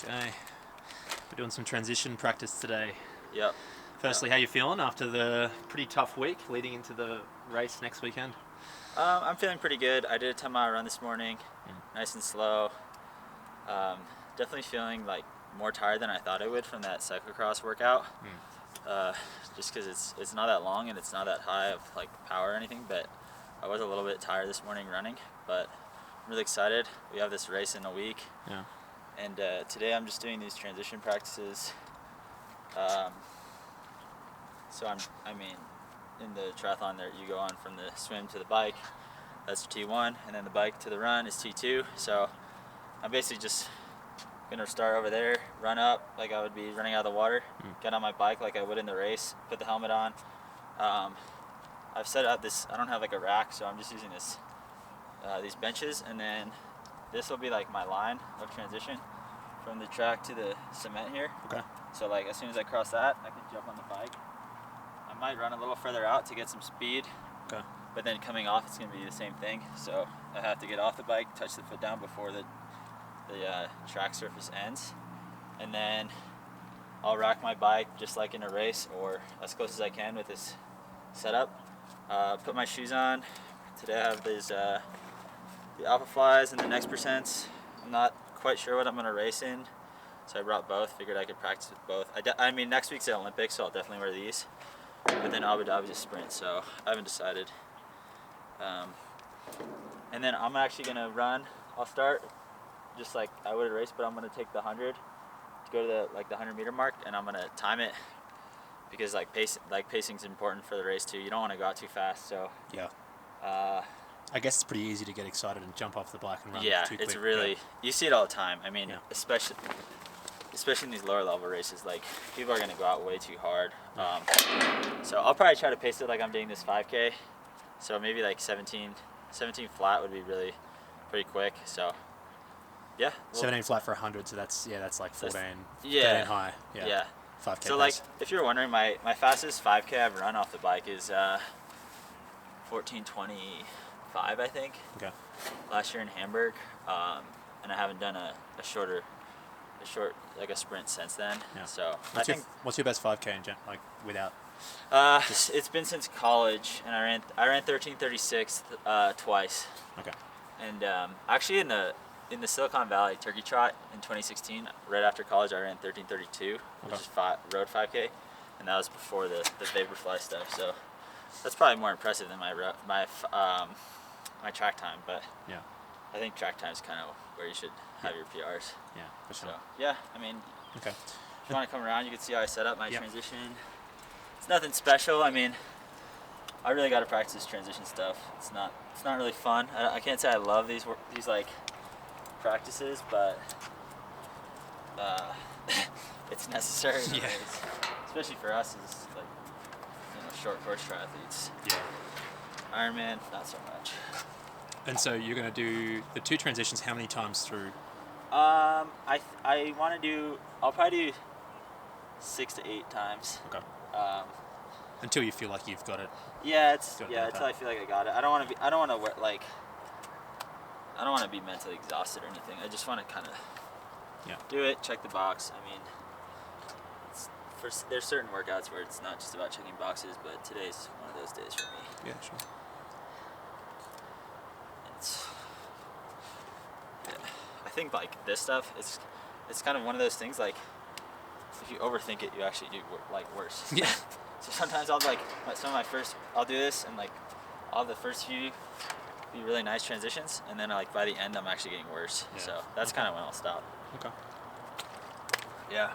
Okay. We're doing some transition practice today. Yep. Firstly, how you feeling after the pretty tough week leading into the race next weekend? I'm feeling pretty good. I did a 10-mile run this morning, nice and slow. Definitely feeling like more tired than I thought I would from that cyclocross workout. Just because it's not that long and it's not that high of like power or anything, but I was a little bit tired this morning running. But I'm really excited. We have this race in a week. Yeah. And today I'm just doing these transition practices. So I mean, in the triathlon there, you go on from the swim to the bike, that's T1, and then the bike to the run is T2. So I'm basically just gonna start over there, run up like I would be running out of the water, get on my bike like I would in the race, put the helmet on. I've set up this, I don't have like a rack, so I'm just using this, these benches, and then this will be like my line of transition from the track to the cement here. Okay. So like as soon as I cross that, I can jump on the bike. I might run a little further out to get some speed. Okay. But then coming off, it's going to be the same thing. So I have to get off the bike, touch the foot down before the track surface ends, and then I'll rack my bike just like in a race or as close as I can with this setup. Put my shoes on. Today I have these the Alpha Flies and the Next Percents. I'm not quite sure what I'm going to race in, so I brought both. Figured I could practice with both. I mean, next week's the Olympics, so I'll definitely wear these. But then Abu Dhabi's a sprint, so I haven't decided. And then I'm actually gonna run. I'll start just like I would a race, but I'm gonna take the 100 to go to the 100-meter mark, and I'm gonna time it because pacing's important for the race too. You don't want to go out too fast. So yeah. I guess it's pretty easy to get excited and jump off the bike and run too quick. It's really, you see it all the time. I mean, Yeah. especially in these lower level races, like people are gonna go out way too hard. So I'll probably try to pace it like I'm doing this 5K. So maybe like 17 flat would be really pretty quick. So yeah. 17 flat for 100, so that's like 14 Yeah. high. Yeah. 5K So pace. like, if you're wondering, my fastest 5K I've run off the bike is 14:25, I think. Okay. Last year in Hamburg, and I haven't done a short like a sprint since then. Yeah. So What's your best 5K in like without? it's been since college, and I ran 13:36 twice. Okay. And actually in the Silicon Valley Turkey Trot in 2016, right after college, I ran 13:32, which is road 5K, and that was before the Vaporfly stuff. So that's probably more impressive than my track time. But Yeah. I think track time is kind of where you should have your PRs. Yeah, for sure. So yeah, I mean, Okay. if you want to come around, you can see how I set up my Yep. transition. It's nothing special. I mean, I really got to practice this transition stuff. It's not really fun. I can't say I love these like practices, but it's necessary in the Yeah. race, especially for us as like short course triathletes. Yeah. Ironman, not so much. And so you're going to do the two transitions how many times through? I want to do. I'll probably do 6 to 8 times. Okay. Until you feel like you've got it. Yeah, Got until I feel like I got it. I don't want to be mentally exhausted or anything. I just want to kind of do it, check the box. I mean, there's certain workouts where it's not just about checking boxes, but today's one of those days for me. Yeah, sure. I think like this stuff, it's kind of one of those things like if you overthink it, you actually do like worse. Yeah. So sometimes I'll I'll do this, and like all the first few be really nice transitions, and then like by the end I'm actually getting worse. Yeah. So that's kind of when I'll stop. Okay. Yeah.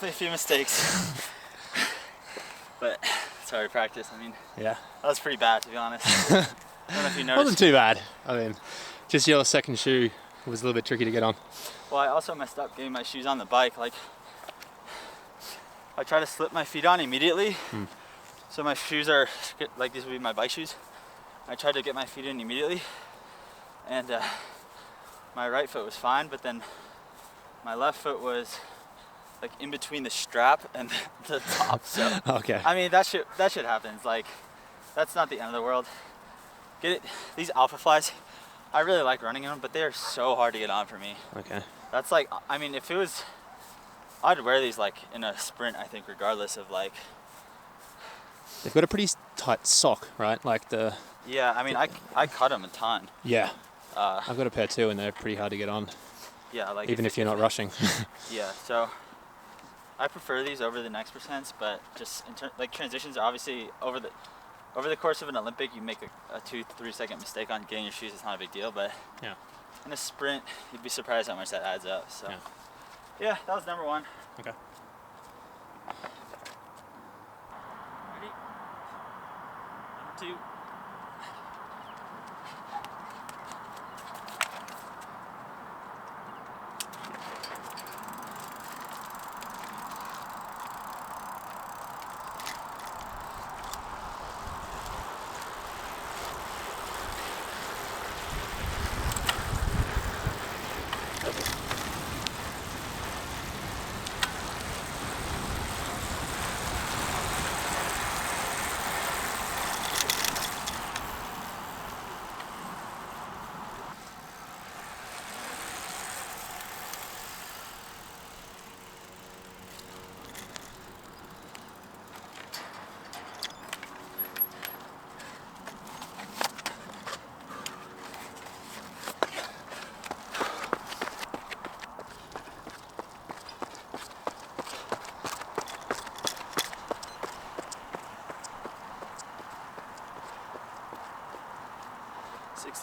definitely a few mistakes. But it's hard to practice. I mean, Yeah. that was pretty bad, to be honest. I don't know if you It noticed. wasn't too bad. I mean, just your second shoe was a little bit tricky to get on. Well, I also messed up getting my shoes on the bike. Like, I try to slip my feet on immediately. So my shoes are, like, these would be my bike shoes. I tried to get my feet in immediately. And my right foot was fine, but then my left foot was like in between the strap and the top. So Okay. I mean, that shit happens. Like, that's not the end of the world. Get it? These Alpha Flies, I really like running in them, but they are so hard to get on for me. Okay. That's like, I mean, if it was, I'd wear these like in a sprint, I think, regardless of like. They've got a pretty tight sock, right? Like the. Yeah, I mean, I cut them a ton. Yeah. I've got a pair too, and they're pretty hard to get on. Yeah, like even if you're not rushing. Yeah, so I prefer these over the Next Percents, but just like transitions are obviously over the course of an Olympic, you make a 2-3 second mistake on getting your shoes. It's not a big deal, but Yeah. in a sprint, you'd be surprised how much that adds up. So yeah, that was number 1. Okay. Ready? Number 2.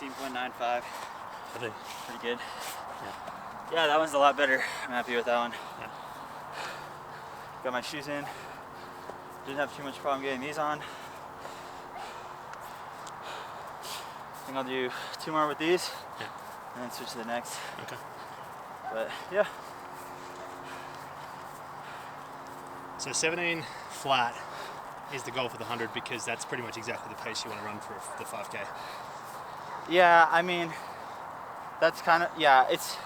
.95. Pretty good. Yeah, that one's a lot better. I'm happy with that one. Yeah. Got my shoes in. Didn't have too much problem getting these on. I think I'll do 2 more with these. Yeah. And then switch to the next. Okay. But yeah. So 17 flat is the goal for the 100 because that's pretty much exactly the pace you want to run for the 5K. Yeah, I mean, that's kind of, yeah, it's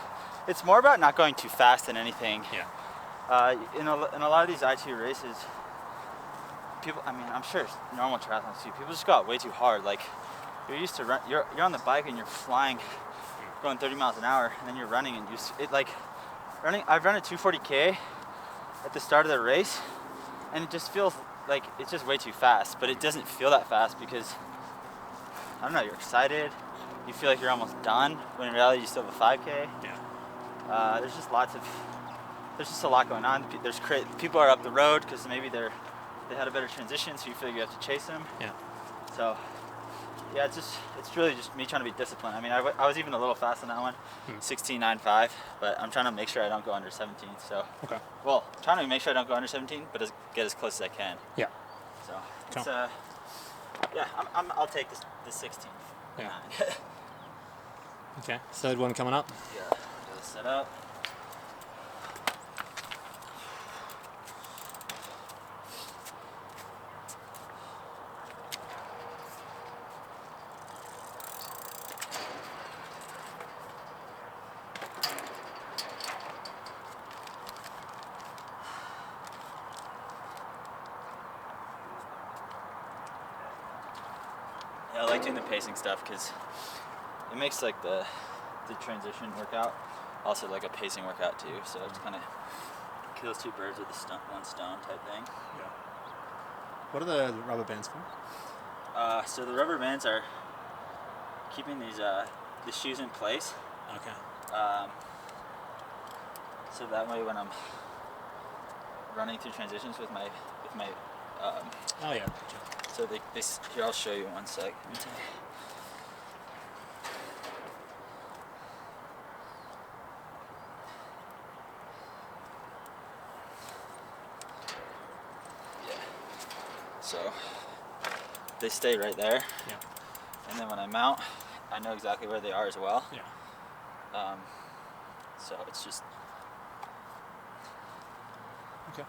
more about not going too fast than anything. Yeah. In a lot of these I2 races, people, I mean, I'm sure it's normal triathlons too, people just got way too hard. Like, you're used to you're on the bike and you're flying, going 30 miles an hour, and then you're running and I've run a 240K at the start of the race, and it just feels like it's just way too fast, but it doesn't feel that fast because, I don't know, you're excited, you feel like you're almost done, when in reality you still have a 5K. Yeah. There's just a lot going on. People are up the road because maybe they had a better transition, so you feel like you have to chase them. Yeah. So, yeah, it's really just me trying to be disciplined. I mean, I was even a little fast on that one, 16.95, but I'm trying to make sure I don't go under 17. So, Okay. well, trying to make sure I don't go under 17, but get as close as I can. Yeah. So, Cool. it's yeah, I'll take this 16. Yeah. Okay. Third one coming up. Yeah. Do the setup. Yeah, I like doing the pacing stuff because it makes like the transition workout also like a pacing workout too. So it's kind of kills 2 birds with one stone type thing. Yeah. What are the rubber bands for? So the rubber bands are keeping the shoes in place. Okay. So that way when I'm running through transitions with my Oh yeah. Gotcha. so here, I'll show you one sec. So they stay right there. Yeah. And then when I mount, I know exactly where they are as well. Yeah. So it's just, Okay.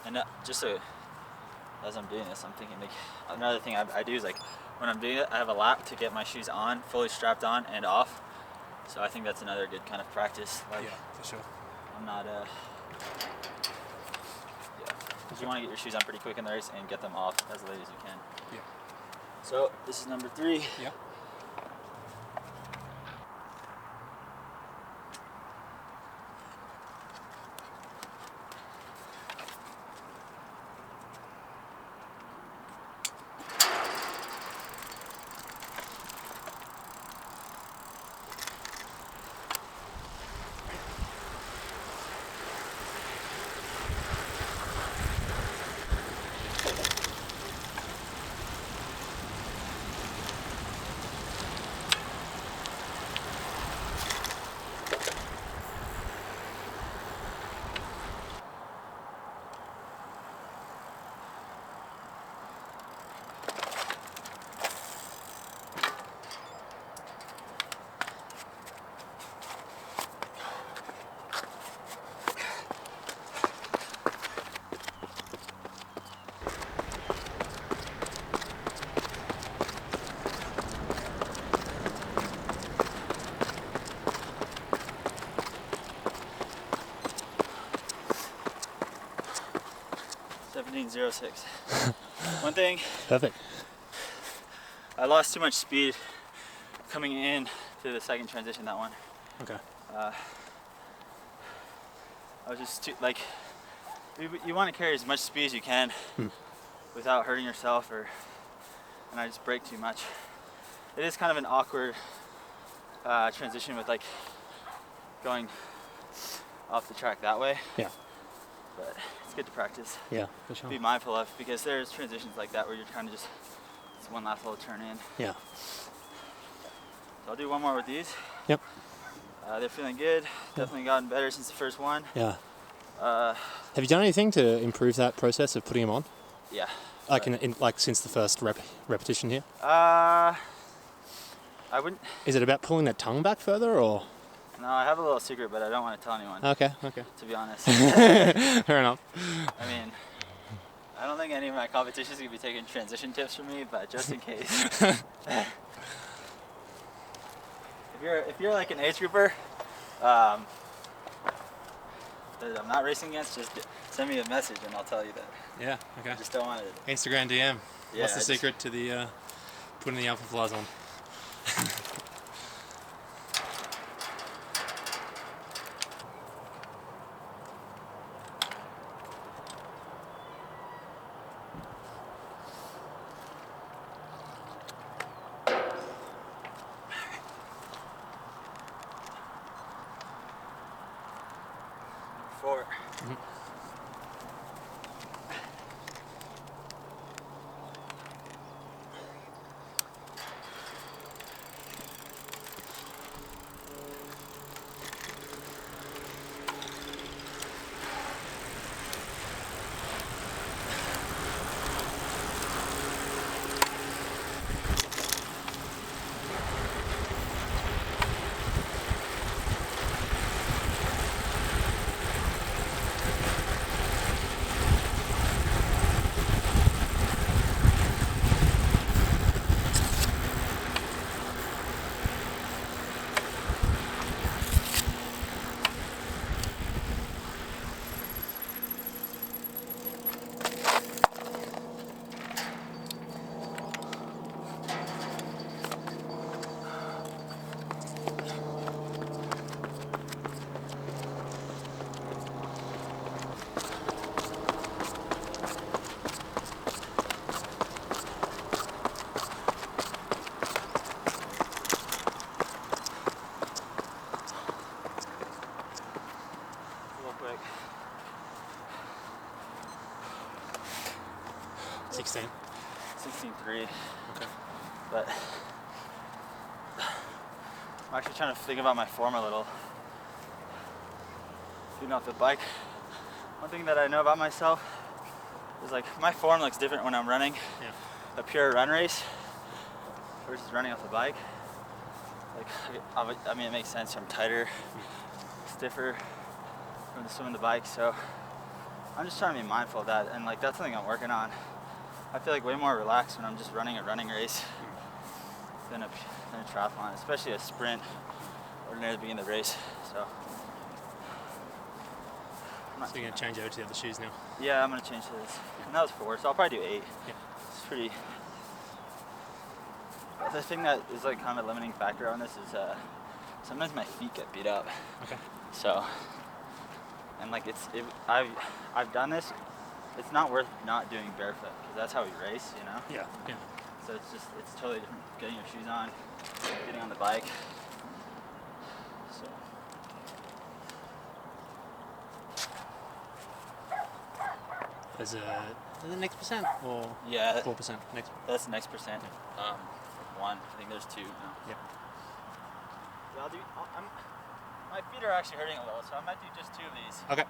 and as I'm doing this, I'm thinking like another thing I do is like when I'm doing it, I have a lap to get my shoes on, fully strapped on and off. So I think that's another good kind of practice. Like, Yeah, for sure. I'm not because you want to get your shoes on pretty quick in the race and get them off as late as you can. Yeah. So this is number 3. Yeah. .06. One thing, Perfect. I lost too much speed coming in to the second transition, that one. Okay. I was just too, like, you want to carry as much speed as you can without hurting yourself, and I just brake too much. It is kind of an awkward transition with like going off the track that way. Yeah. But it's good to practice. Yeah, for sure. Be mindful of, because there's transitions like that where you're kind of just, it's one last little turn in. Yeah. So I'll do one more with these. Yep. They're feeling good. Definitely gotten better since the first one. Yeah. Have you done anything to improve that process of putting them on? Yeah. Like like since the first repetition here? I wouldn't. Is it about pulling that tongue back further, or? No, I have a little secret, but I don't want to tell anyone. Okay. To be honest. Fair enough. I mean, I don't think any of my competitions are gonna be taking transition tips from me, but just in case. If you're like an age grouper, that I'm not racing against, just send me a message and I'll tell you that. Yeah. Okay. I just don't want to. Instagram DM. Yeah, What's the secret to the putting the alpha flies on? Four. Real quick. 16. 16.3. Okay. But I'm actually trying to think about my form a little. Getting off the bike. One thing that I know about myself It's like my form looks different when I'm running Yeah. a pure run race versus running off the bike. Like, I mean, it makes sense. I'm tighter, stiffer from the swimming the bike, so I'm just trying to be mindful of that, and like that's something I'm working on. I feel like way more relaxed when I'm just running a running race than a triathlon, especially a sprint or near the beginning of the race. So So you're gonna change over to the other shoes now. yeah, I'm gonna change to this. And that was 4, so I'll probably do 8. Yeah. It's pretty. The thing that is like kind of a limiting factor on this is sometimes my feet get beat up. Okay. So, and like I've done this. It's not worth not doing barefoot because that's how we race, you know. Yeah. Yeah. So it's totally different getting your shoes on, getting on the bike. So. As the next percent or Yeah. 4% next. That's the next percent. 1. I think there's 2 now. Yep. Yeah, my feet are actually hurting a little, so I might do just 2 of these. Okay.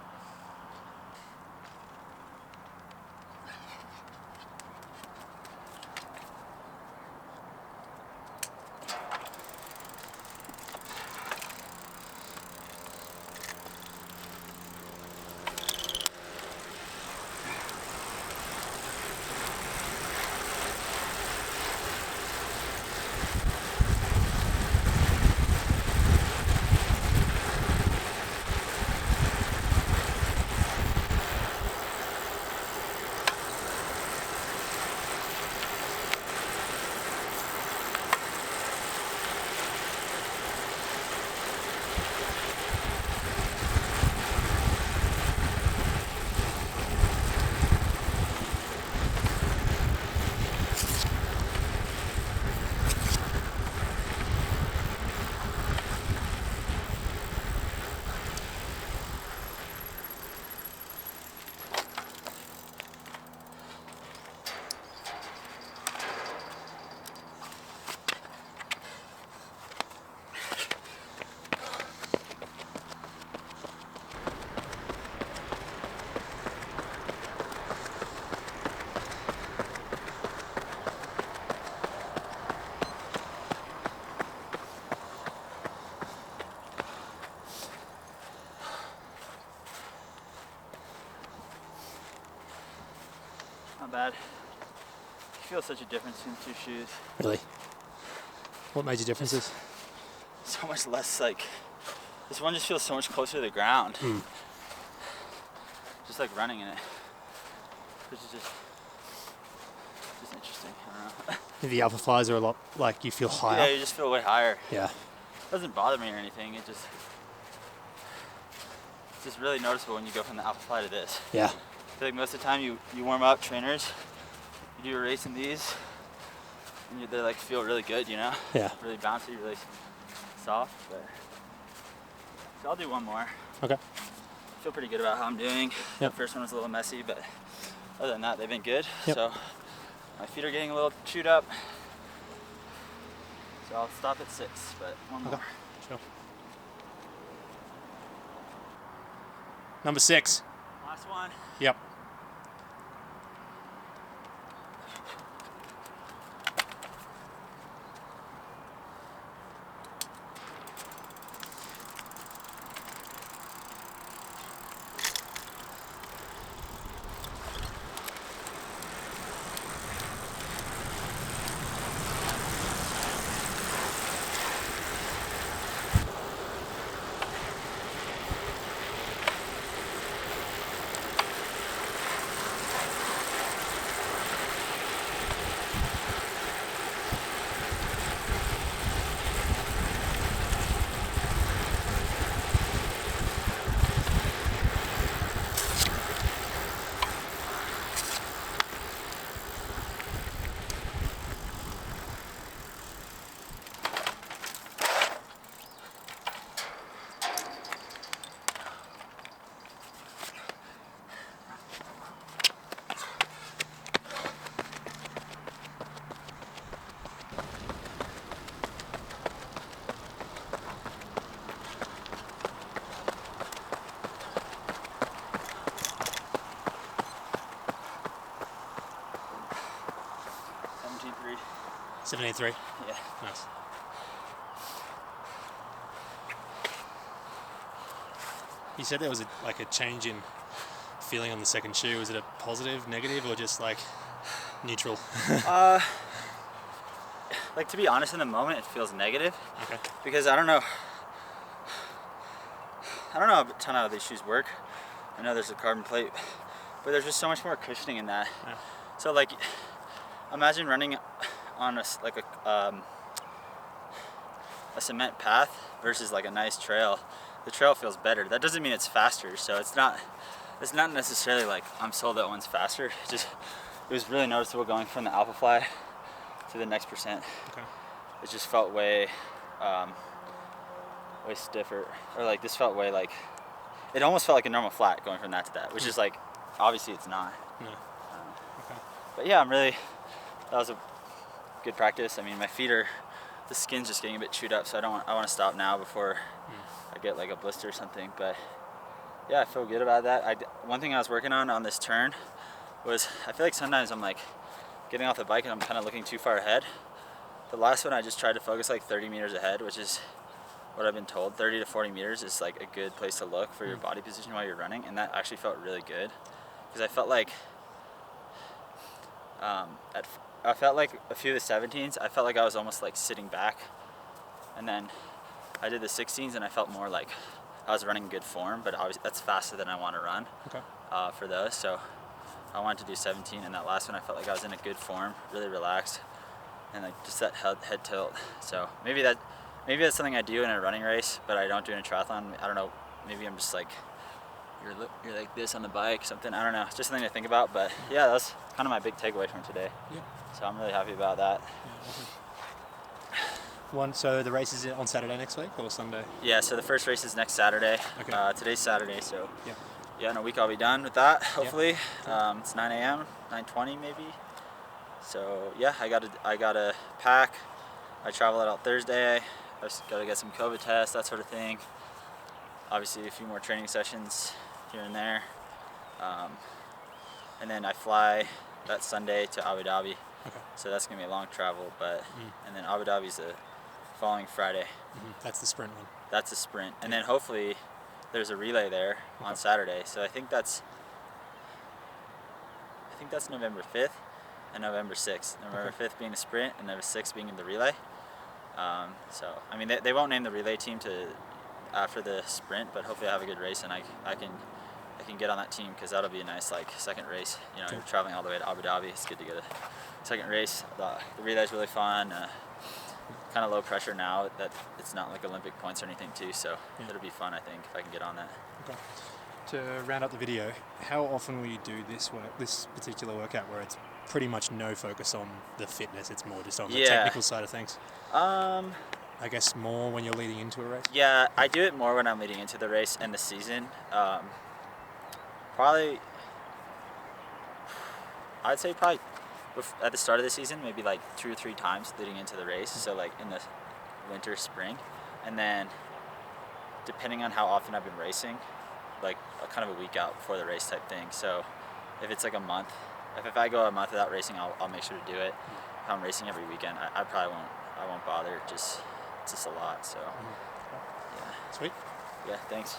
Not bad. I feel such a difference between the 2 shoes. Really? What major differences? So much less like. This one just feels so much closer to the ground. Just like running in it, which is just interesting. I don't know. The alpha flies are a lot like you feel Yeah, higher. you just feel way higher. Yeah. It doesn't bother me or anything. It's just really noticeable when you go from the alpha fly to this. Yeah. I feel like most of the time you warm up trainers, you do a race in these, and they like feel really good, you know? Yeah. Really bouncy, really soft. But so I'll do 1 more. Okay. I feel pretty good about how I'm doing. Yep. The first one was a little messy, but other than that, they've been good. Yep. So my feet are getting a little chewed up. So I'll stop at 6, but 1 more. Okay. Sure. Number 6. Last one. Yep. 17.3. Yeah. Nice. You said there was a change in feeling on the second shoe. Was it a positive, negative, or just like neutral? Like, to be honest, in the moment it feels negative Okay. because I don't know a ton how these shoes work. I know there's a carbon plate, but there's just so much more cushioning in that. Yeah. So like, imagine running on a cement path versus like a nice trail. The trail feels better. That doesn't mean it's faster. So it's not necessarily like I'm sold that one's faster. It was really noticeable going from the Alpha Fly to the next percent. Okay. It just felt way stiffer, or like this felt way like, it almost felt like a normal flat going from that to that, which is like, obviously it's not. No. Okay. But yeah, that was a good practice. I mean, the skin's just getting a bit chewed up, so I want to stop now before I get like a blister or something. But yeah, I feel good about that. One thing I was working on this turn was, I feel like sometimes I'm like getting off the bike and I'm kind of looking too far ahead. The last one I just tried to focus like 30 meters ahead, which is what I've been told. 30 to 40 meters is like a good place to look for your body position while you're running, and that actually felt really good because I felt like a few of the 17s, I felt like I was almost like sitting back, and then I did the 16s and I felt more like I was running good form, but obviously that's faster than I want to run. Okay. For those, so I wanted to do 17, and that last one I felt like I was in a good form, really relaxed, and like just that head tilt. So maybe that's something I do in a running race, but I don't do in a triathlon. I don't know, maybe I'm just like, you're like this on the bike, something, I don't know. It's just something to think about, but yeah, that's kind of my big takeaway from today. Yeah. So I'm really happy about that. So the race is on Saturday next week or Sunday? Yeah, so the first race is next Saturday. Okay. Today's Saturday, so Yeah. in a week I'll be done with that, hopefully. It's 9 a.m., 9:20 maybe. So yeah, I gotta pack. I travel out Thursday. I just gotta get some COVID tests, that sort of thing. Obviously a few more training sessions here and there. And then I fly that Sunday to Abu Dhabi. Okay. So that's gonna be a long travel, and then Abu Dhabi's the following Friday. That's the sprint one. That's a sprint, and then hopefully there's a relay there on Saturday. So I think that's November 5th and November 6th. November 5th being the sprint, and November 6th being the relay. So I mean, they won't name the relay team after the sprint, but hopefully I have a good race and I can get on that team, because that'll be a nice like second race. You know, you're traveling all the way to Abu Dhabi. It's good to get a second race. The relay's really fun. Kind of low pressure now that it's not like Olympic points or anything too. So it'll be fun, I think, if I can get on that. Okay. To round up the video, how often will you do this particular workout where it's pretty much no focus on the fitness, it's more just on the technical side of things? I guess more when you're leading into a race? Yeah, I do it more when I'm leading into the race and the season. Probably, I'd say probably at the start of the season, maybe like 2 or 3 times leading into the race. So like in the winter, spring, and then depending on how often I've been racing, like kind of a week out before the race type thing. So if it's like a month, if I go a month without racing, I'll make sure to do it. If I'm racing every weekend, I probably won't bother. It's just a lot. So yeah. Sweet. Yeah. Thanks.